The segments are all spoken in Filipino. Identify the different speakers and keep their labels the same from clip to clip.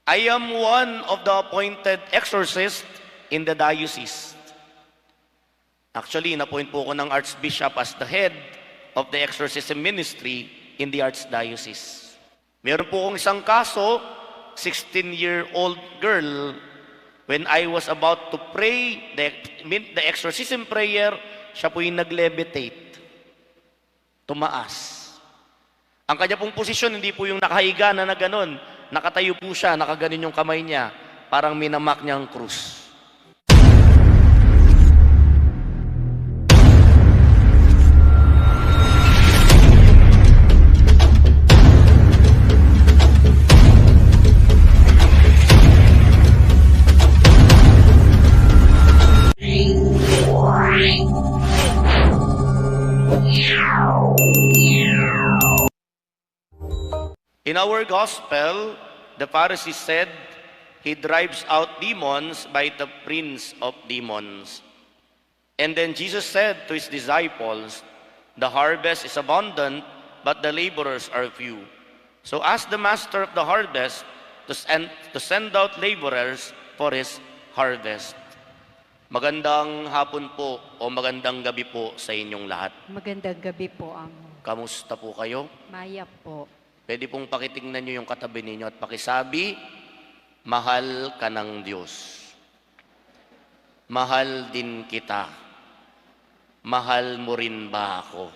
Speaker 1: I am one of the appointed exorcists in the diocese. Actually, na-appoint po ako ng Archbishop as the head of the exorcism ministry in the Archdiocese. Meron po akong isang kaso, 16-year-old girl, when I was about to pray the exorcism prayer, siya po yung nag-levitate. Tumaas. Ang kanya pong posisyon, hindi po yung nakahiga na gano'n. Nakatayo po siya, nakaganon yung kamay niya. Parang minamak niya ang krus. In our gospel, the Pharisees said, he drives out demons by the prince of demons. And then Jesus said to his disciples, the harvest is abundant, but the laborers are few. So ask the master of the harvest to send out laborers for his harvest. Magandang hapon po o magandang gabi po sa inyong lahat.
Speaker 2: Magandang gabi po, Amo.
Speaker 1: Kamusta po kayo?
Speaker 2: Maya po.
Speaker 1: Pwede pong pakitingnan nyo yung katabi ninyo at pakisabi, mahal ka ng Diyos. Mahal din kita. Mahal mo rin ba ako?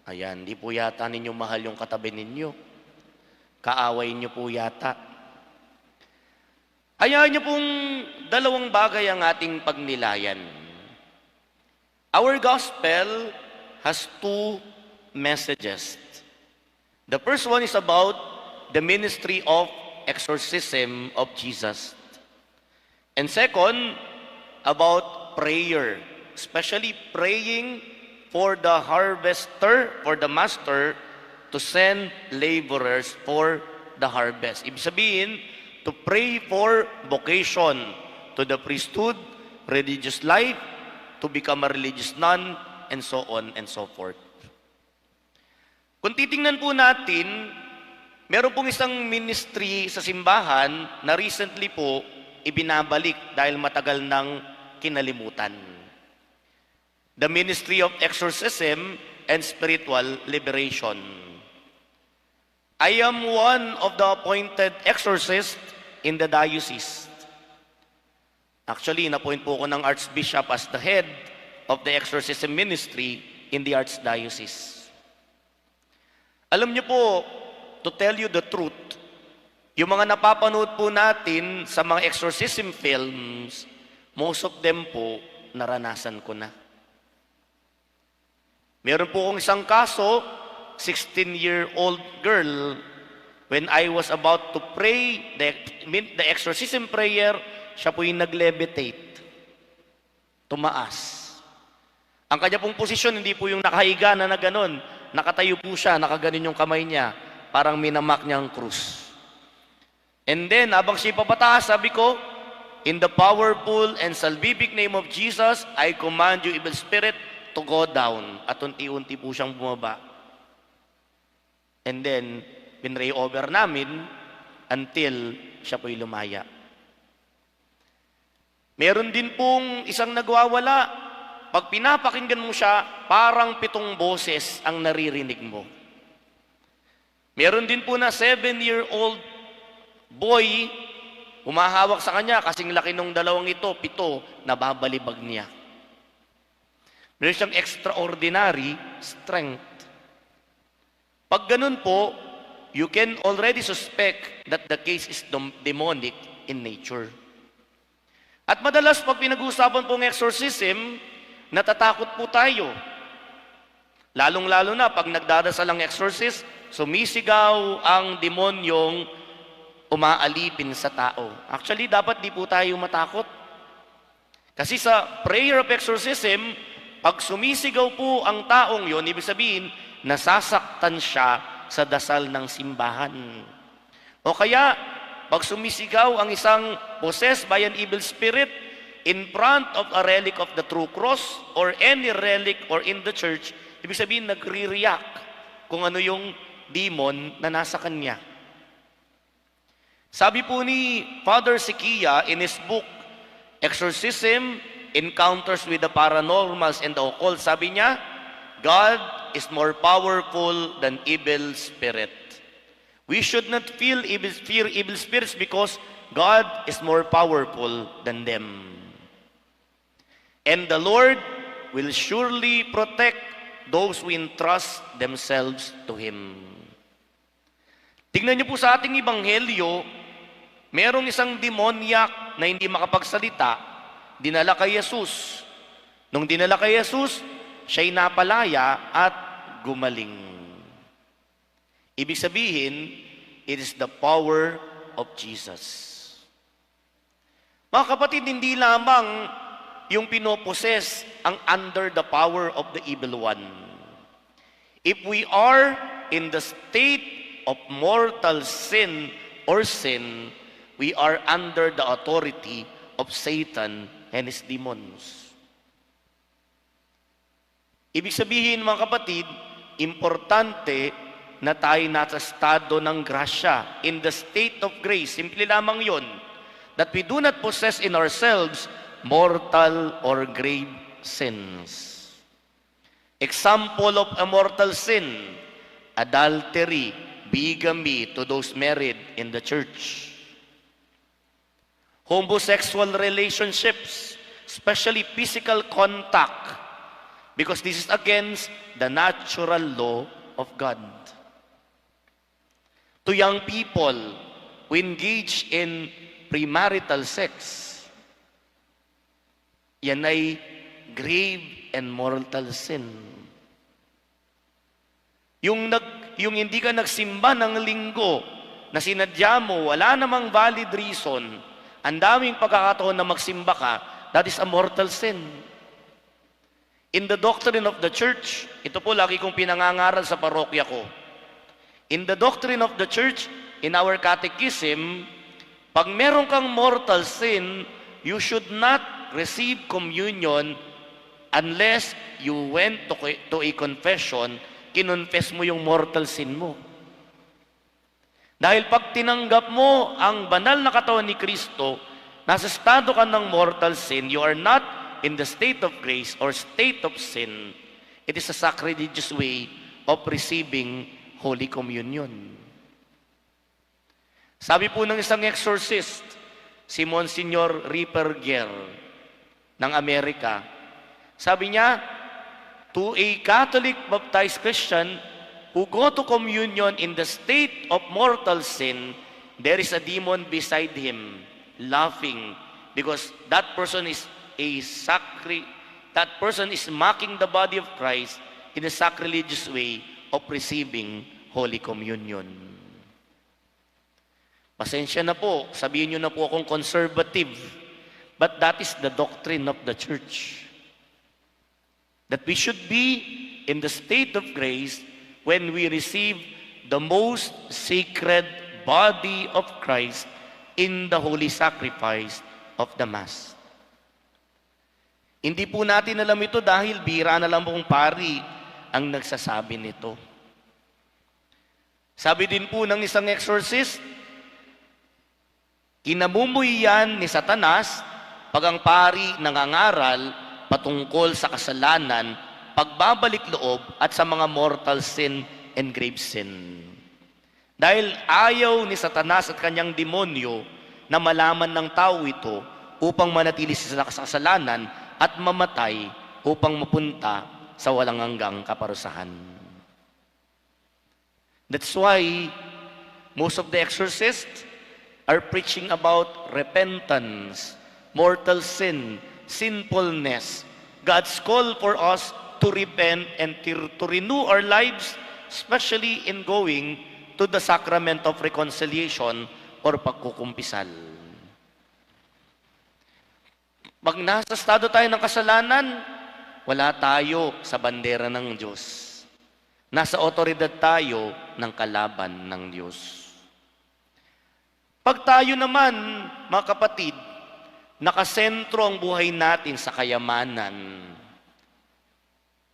Speaker 1: Ayan, di po yata ninyo mahal yung katabi ninyo. Kaaway nyo po yata. Hayaan nyo pong dalawang bagay ang ating pagnilayan. Our gospel has two messages. The first one is about the ministry of exorcism of Jesus. And second, about prayer, especially praying for the harvester, for the master, to send laborers for the harvest. Ibig sabihin, to pray for vocation to the priesthood, religious life, to become a religious nun, and so on and so forth. Kung titingnan po natin, meron pong isang ministry sa simbahan na recently po ibinabalik dahil matagal nang kinalimutan. The Ministry of Exorcism and Spiritual Liberation. I am one of the appointed exorcists in the diocese. Actually, na-appoint po ako ng Archbishop as the head of the exorcism ministry in the Archdiocese. Alam niyo po, to tell you the truth, yung mga napapanood po natin sa mga exorcism films, most of them po, naranasan ko na. Meron po akong isang kaso, 16-year-old girl, when I was about to pray the exorcism prayer, siya po yung nag-levitate. Tumaas. Ang kanya pong posisyon, hindi po yung nakahiga na gano'n. Nakatayo po siya, nakaganon yung kamay niya, parang minamak niya ang krus. And then, habang siya papataas, sabi ko, in the powerful and salvific name of Jesus, I command you, evil spirit, to go down. At unti-unti po siyang bumaba. And then, pinray over namin until siya po'y lumaya. Meron din pong isang nagwawala. Pag pinapakinggan mo siya, parang 7 boses ang naririnig mo. Meron din po na 7-year-old boy, humahawak sa kanya, kasing laki nung dalawang ito, 7, nababalibag niya. Meron siyang extraordinary strength. Pag ganun po, you can already suspect that the case is demonic in nature. At madalas, pag pinag-uusapan pong exorcism, natatakot po tayo. Lalong-lalo na pag nagdadasal ang exorcist, sumisigaw ang demonyong umaalipin sa tao. Actually, dapat di po tayo matakot. Kasi sa prayer of exorcism, pag sumisigaw po ang taong yon, ibig sabihin, nasasaktan siya sa dasal ng simbahan. O kaya, pag sumisigaw ang isang possessed by an evil spirit, in front of a relic of the true cross or any relic or in the church, ibig sabihin nagre-react kung ano yung demon na nasa kanya. Sabi po ni Father Sikia in his book, Exorcism, Encounters with the Paranormals and the Occult, sabi niya, God is more powerful than evil spirit. We should not fear evil spirits because God is more powerful than them. And the Lord will surely protect those who entrust themselves to Him. Tingnan niyo po sa ating ebanghelyo, merong isang demoniac na hindi makapagsalita, dinala kay Jesus. Nung dinala kay Jesus, siya'y napalaya at gumaling. Ibig sabihin, it is the power of Jesus. Mga kapatid, hindi lamang yung pinoposes ang under the power of the evil one. If we are in the state of mortal sin or sin, we are under the authority of Satan and his demons. Ibig sabihin, mga kapatid, importante na tayo nasa estado ng grasya, in the state of grace. Simple lamang yon, that we do not possess in ourselves mortal or grave sins. Example of a mortal sin, adultery, bigamy to those married in the church. Homosexual relationships, especially physical contact, because this is against the natural law of God. To young people who engage in premarital sex, yan ay grave and mortal sin. Yung hindi ka nagsimba ng linggo na sinadya mo, wala namang valid reason, ang daming pagkakataon na magsimba ka, that is a mortal sin. In the doctrine of the church, ito po lagi kong pinangangaral sa parokya ko. In the doctrine of the church, in our catechism, pag meron kang mortal sin, you should not receive communion unless you went to a confession, kinonfess mo yung mortal sin mo. Dahil pag tinanggap mo ang banal na katawan ni Kristo, nasa estado ka ng mortal sin, you are not in the state of grace or state of sin. It is a sacrilegious way of receiving Holy Communion. Sabi po ng isang exorcist, si Monsignor Ripperger ng Amerika, sabi niya, to a Catholic baptized Christian who go to communion in the state of mortal sin, there is a demon beside him, laughing, because that person is mocking the body of Christ in a sacrilegious way of receiving Holy Communion. Pasensya na po, sabihin nyo na po akong conservative, but that is the doctrine of the church. That we should be in the state of grace when we receive the most sacred body of Christ in the holy sacrifice of the Mass. Hindi po natin alam ito dahil bira na lang pong pari ang nagsasabi nito. Sabi din po ng isang exorcist, kinamumuhi yan ni Satanas pag ang pari nangangaral patungkol sa kasalanan, pagbabalik loob at sa mga mortal sin and grave sin. Dahil ayaw ni Satanas at kanyang demonyo na malaman ng tao ito upang manatili sa kasalanan at mamatay upang mapunta sa walang hanggang kaparusahan. That's why most of the exorcists are preaching about repentance, mortal sin, sinfulness. God's call for us to repent and to renew our lives, especially in going to the sacrament of reconciliation or pagkukumpisal. Pag nasa estado tayo ng kasalanan, wala tayo sa bandera ng Diyos. Nasa otoridad tayo ng kalaban ng Diyos. Pag tayo naman, mga kapatid, nakasentro ang buhay natin sa kayamanan,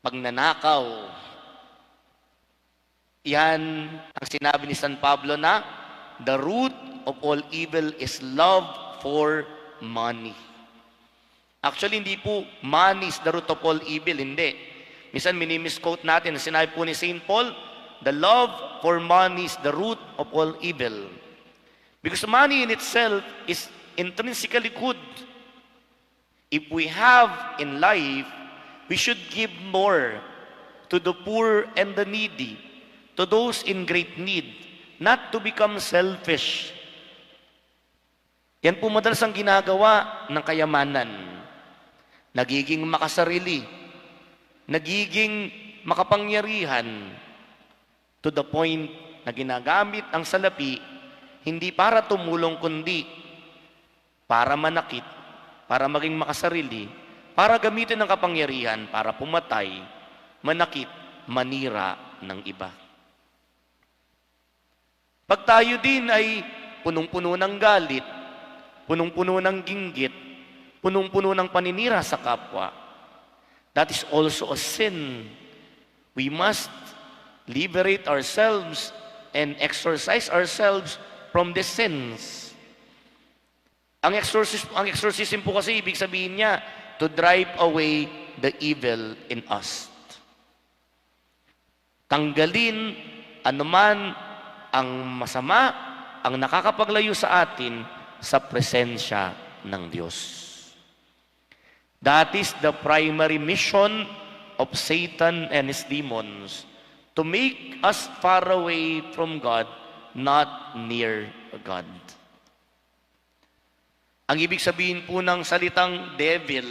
Speaker 1: pagnanakaw, yan ang sinabi ni San Pablo na the root of all evil is love for money. Actually, hindi po money is the root of all evil, hindi. Minsan minimisquote natin, sinabi po ni St. Paul, the love for money is the root of all evil. Because money in itself is intrinsically good. If we have in life, we should give more to the poor and the needy, to those in great need, not to become selfish. Yan po madalas ang ginagawa ng kayamanan. Nagiging makasarili, nagiging makapangyarihan, to the point na ginagamit ang salapi hindi para tumulong kundi para manakit, para maging makasarili, para gamitin ng kapangyarihan para pumatay, manakit, manira ng iba. Pag tayo din ay punong-puno ng galit, punong-puno ng ginggit, punong-puno ng paninira sa kapwa, that is also a sin. We must liberate ourselves and exorcise ourselves from the sins. Ang exorcism po kasi ibig sabihin niya, to drive away the evil in us. Tanggalin anuman ang masama, ang nakakapaglayo sa atin sa presensya ng Diyos. That is the primary mission of Satan and his demons, to make us far away from God, not near God. Ang ibig sabihin po ng salitang devil,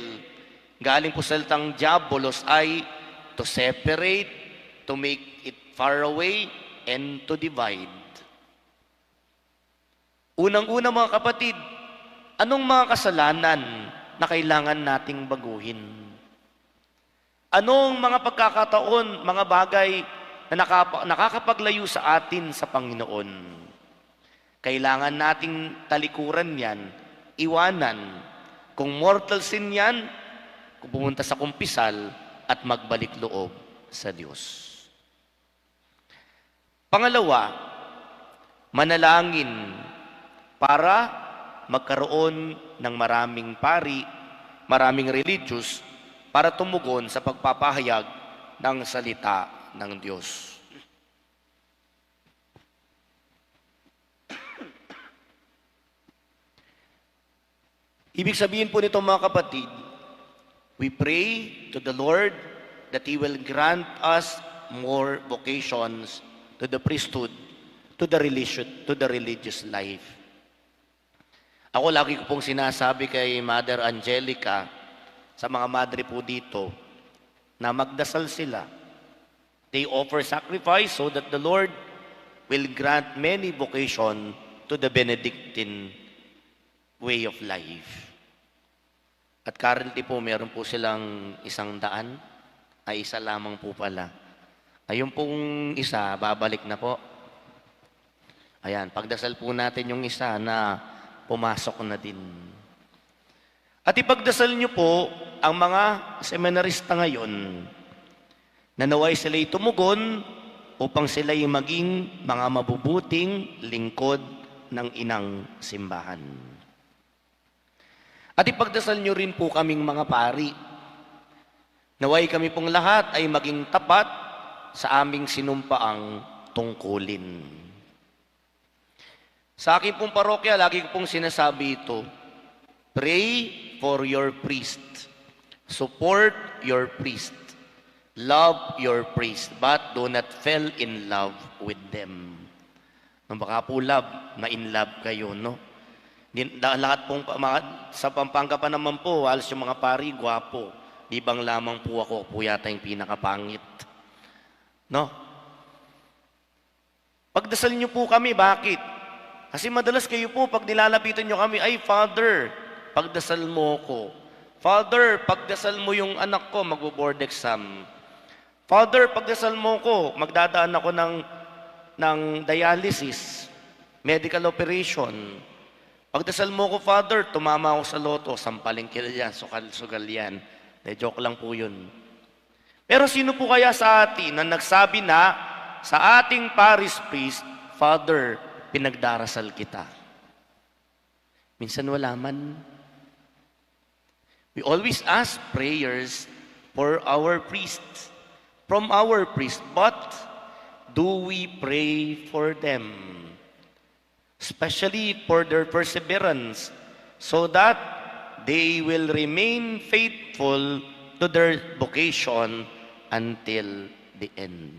Speaker 1: galing po sa salitang diabolos, ay to separate, to make it far away, and to divide. Unang-una mga kapatid, anong mga kasalanan na kailangan nating baguhin? Anong mga pagkakataon, mga bagay na nakakapaglayo sa atin sa Panginoon? Kailangan nating talikuran yan, iwanan. Kung mortal sin yan, kung pumunta sa kumpisal at magbalik loob sa Diyos. Pangalawa, manalangin para magkaroon ng maraming pari, maraming religious, para tumugon sa pagpapahayag ng salita ng Diyos. Ibig sabihin po nito mga kapatid, we pray to the Lord that He will grant us more vocations to the priesthood, to the religious life. Ako lagi ko pong sinasabi kay Mother Angelica, sa mga madre po dito, na magdasal sila. They offer sacrifice so that the Lord will grant many vocation to the Benedictine way of life. At currently po, meron po silang 100, ay isa lamang po pala. Ayun pong isa, babalik na po. Ayan, pagdasal po natin yung isa na pumasok na din. At ipagdasal niyo po ang mga seminarista ngayon na naway sila'y tumugon upang sila'y maging mga mabubuting lingkod ng inang simbahan. At ipagdasal niyo rin po kaming mga pari. Naway kami pong lahat ay maging tapat sa aming sinumpaang tungkulin. Sa akin pong parokya, lagi ko pong sinasabi ito, pray for your priest. Support your priest. Love your priest, but do not fall in love with them. Baka po love, na-in love kayo, no? Lahat pong, sa Pampanga pa naman po, halos yung mga pari, gwapo. Libang lamang po ako, po yata yung pinakapangit. No? Pagdasal niyo po kami, bakit? Kasi madalas kayo po, pag nilalapitan niyo kami, ay, Father, pagdasal mo ko. Father, pagdasal mo yung anak ko, magbo-board exam. Father, pagdasal mo ko, magdadaan ako ng dialysis, medical operation. Pagdasal mo ko, Father, tumama ako sa loto, sampaling kila yan, sukal-sugal yan. De, joke lang po yun. Pero sino po kaya sa atin na nagsabi na sa ating parish priest, Father, pinagdarasal kita. Minsan wala man. We always ask prayers for our priests, from our priest, but do we pray for them? Especially for their perseverance, so that they will remain faithful to their vocation until the end.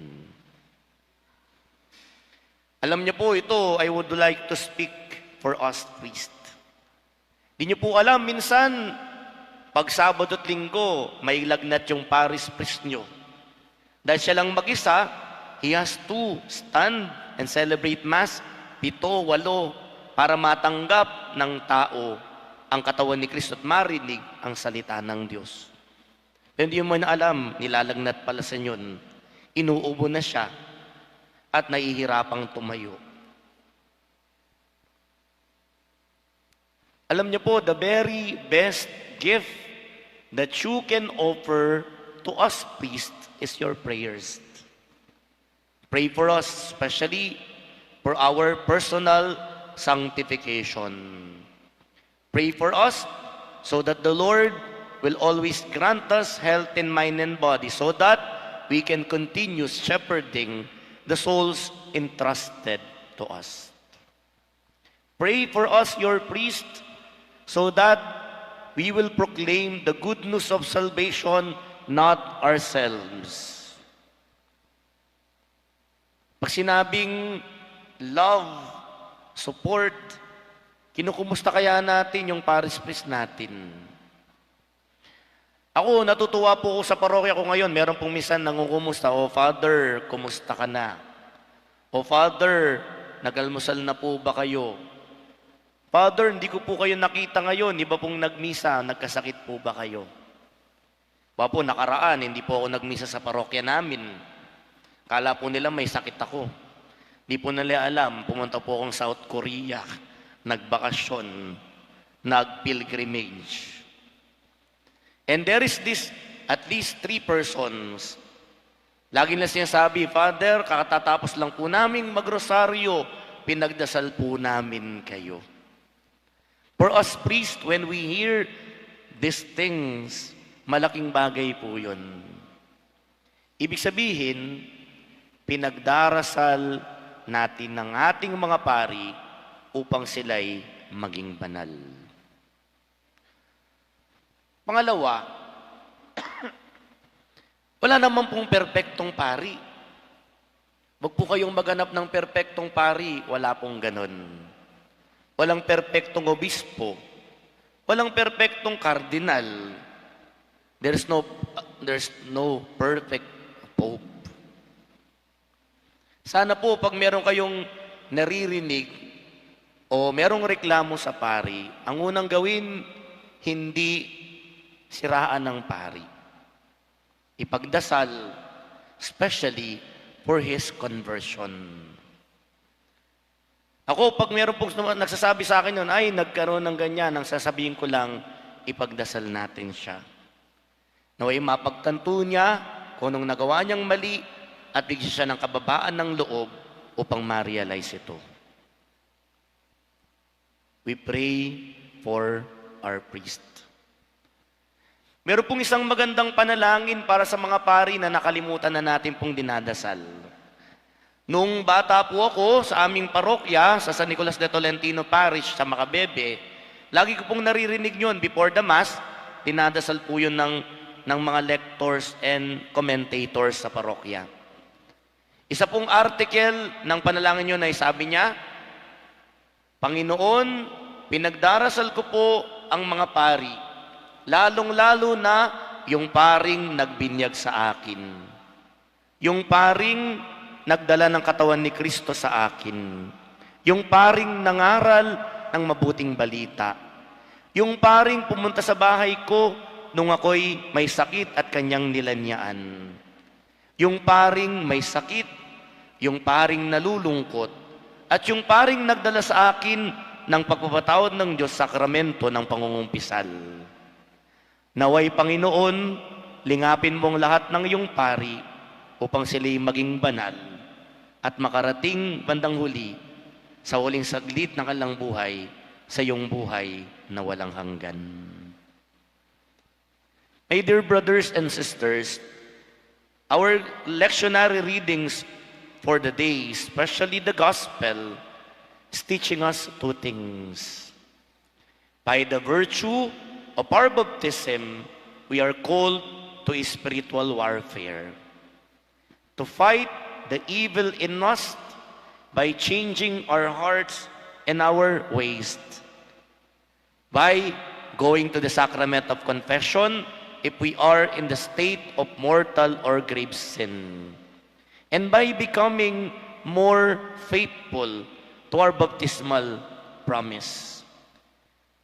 Speaker 1: Alam niyo po, ito, I would like to speak for us priests. Di niyo po alam, minsan, pag Sabado at Linggo, may lagnat yung parish priest niyo. Dahil siya lang mag-isa, he has to stand and celebrate Mass 7, 8, para matanggap ng tao ang katawan ni Kristo at marinig ang salita ng Diyos. Pero hindi mo na alam, nilalagnat pala sa inyon, inuubo na siya at nahihirapang tumayo. Alam niyo po, the very best gift that you can offer to us priests is your prayers. Pray for us, especially for our personal sanctification. Pray for us so that the Lord will always grant us health in mind and body, so that we can continue shepherding the souls entrusted to us. Pray for us, your priest, so that we will proclaim the good news of salvation, not ourselves. Pag sinabing love, support, kinukumusta kaya natin yung parish priest natin? Ako, natutuwa po ako sa parokya ko ngayon. Meron pong minsan nangungumusta, "O Father, kumusta ka na? O Father, nag-almusal na po ba kayo? Father, hindi ko po kayo nakita ngayon. Iba pong nagmisa, nagkasakit po ba kayo?" Po, nakaraan, hindi po ako nagmisa sa parokya namin. Kala po nila may sakit ako. Hindi po nila alam, pumunta po akong South Korea, nagbakasyon, nag-pilgrimage. And there is this, at least 3 persons. Lagi na sinasabi, "Father, kakatatapos lang po naming magrosaryo, pinagdasal po namin kayo." For us priests, when we hear these things, malaking bagay po yun. Ibig sabihin, pinagdarasal natin ng ating mga pari upang sila'y maging banal. Pangalawa, wala naman pong perpektong pari. Huwag po kayong maghanap ng perpektong pari, wala pong ganon. Walang perpektong obispo. Walang perpektong kardinal. There's no perfect pope. Sana po pag meron kayong naririnig o merong reklamo sa pari, ang unang gawin, hindi siraan ng pari. Ipagdasal, especially for his conversion. Ako, pag meron pong nagsasabi sa akin yun, "Ay, nagkaroon ng ganyan," ang sasabihin ko lang, ipagdasal natin siya. Naway mapagtanto niya kung anong nagawa niyang mali at bigyan siya ng kababaan ng loob upang ma-realize ito. We pray for our priest. Meron pong isang magandang panalangin para sa mga pari na nakalimutan na natin pong dinadasal. Nung bata po ako sa aming parokya, sa San Nicolas de Tolentino Parish, sa Macabebe, lagi ko pong naririnig yun before the Mass, dinadasal po yun ng mga lectors and commentators sa parokya. Isa pong article ng panalangin yun ay sabi niya, "Panginoon, pinagdarasal ko po ang mga pari, lalong-lalo na yung paring nagbinyag sa akin. Yung paring nagdala ng katawan ni Kristo sa akin. Yung paring nangaral ng mabuting balita. Yung paring pumunta sa bahay ko nung ako'y may sakit at kanyang nilanyaan. Yung paring may sakit, yung paring nalulungkot, at yung paring nagdala sa akin ng pagpapatawad ng Diyos sakramento ng pangungumpisal. Naway Panginoon, lingapin mong lahat ng iyong pari upang sila'y maging banal at makarating bandang huli sa huling saglit ng kanilang buhay sa iyong buhay na walang hanggan. My dear brothers and sisters, our lectionary readings for the day, especially the gospel, is teaching us two things. By the virtue of our baptism, we are called to a spiritual warfare, to fight the evil in us by changing our hearts and our ways, by going to the sacrament of confession if we are in the state of mortal or grave sin, and by becoming more faithful to our baptismal promise.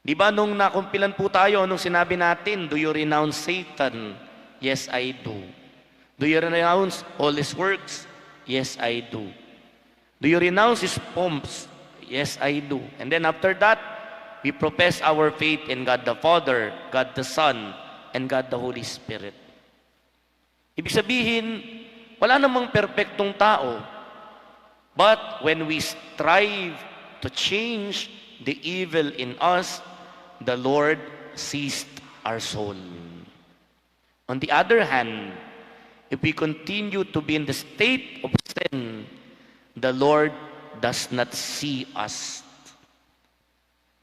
Speaker 1: Di ba nung nakumpilan po tayo, nung sinabi natin, do you renounce Satan? Yes, I do. Do you renounce all his works? Yes, I do. Do you renounce his pomps? Yes, I do. And then after that, we profess our faith in God the Father, God the Son, and God the Holy Spirit. Ibig sabihin, wala namang perpektong tao. But when we strive to change the evil in us, the Lord sees our soul. On the other hand, if we continue to be in the state of sin, the Lord does not see us.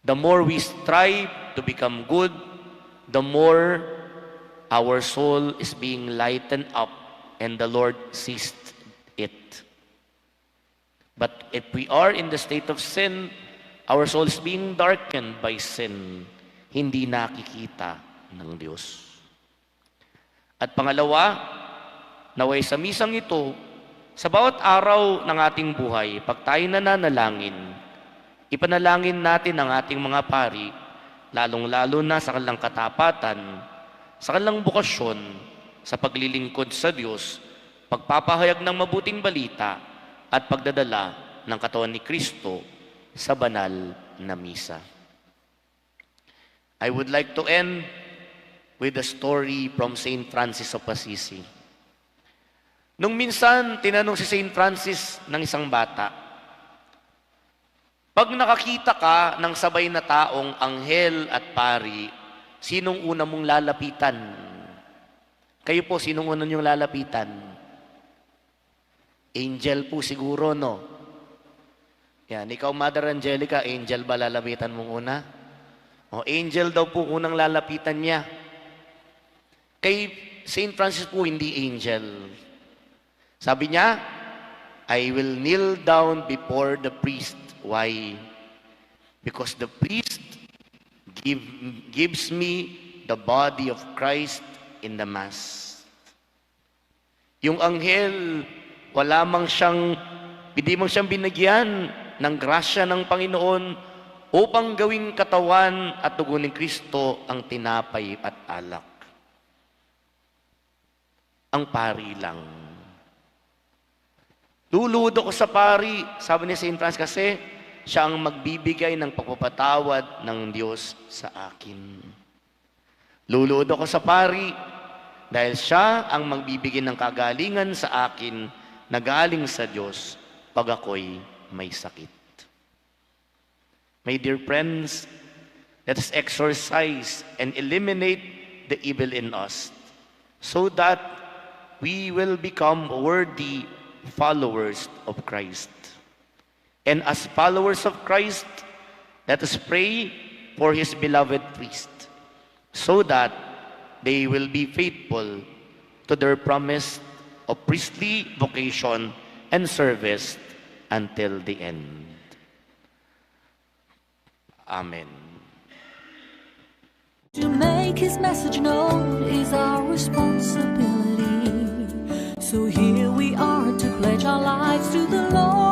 Speaker 1: The more we strive to become good, the more our soul is being lightened up and the Lord sees it. But if we are in the state of sin, our soul is being darkened by sin, hindi nakikita ng Diyos. At pangalawa, naway sa misang ito, sa bawat araw ng ating buhay, pag tayo nananalangin, ipanalangin natin ang ating mga pari, lalong-lalo na sa kanilang katapatan, sa kanilang bukasyon, sa paglilingkod sa Diyos, pagpapahayag ng mabuting balita, at pagdadala ng katawan ni Kristo sa banal na misa. I would like to end with a story from Saint Francis of Assisi. Nung minsan, tinanong si Saint Francis ng isang bata, pag nakakita ka ng sabay na taong anghel at pari, sinong una mong lalapitan? Kayo po, sinong una niyong lalapitan? Angel po siguro, no? Yan, ikaw, Mother Angelica, angel ba lalapitan mong una? O, angel daw po unang lalapitan niya. Kay Saint Francis po, hindi angel. Sabi niya, I will kneel down before the priest. Why? Because the priest gives me the body of Christ in the Mass. Yung anghel, hindi mang siyang binigyan ng grasya ng Panginoon upang gawing katawan at dugo ni Kristo ang tinapay at alak. Ang pari lang. Luluhod ako sa pari, sabi ni Saint Francis, kasi siya ang magbibigay ng pagpapatawad ng Diyos sa akin. Luluhod ako sa pari dahil siya ang magbibigay ng kagalingan sa akin na galing sa Diyos pag ako'y may sakit. My dear friends, let us exorcise and eliminate the evil in us so that we will become worthy followers of Christ. And as followers of Christ, let us pray for His beloved priest so that they will be faithful to their promise of priestly vocation and service until the end. Amen.
Speaker 3: To make His message known is our responsibility. So here we are to pledge our lives to the Lord.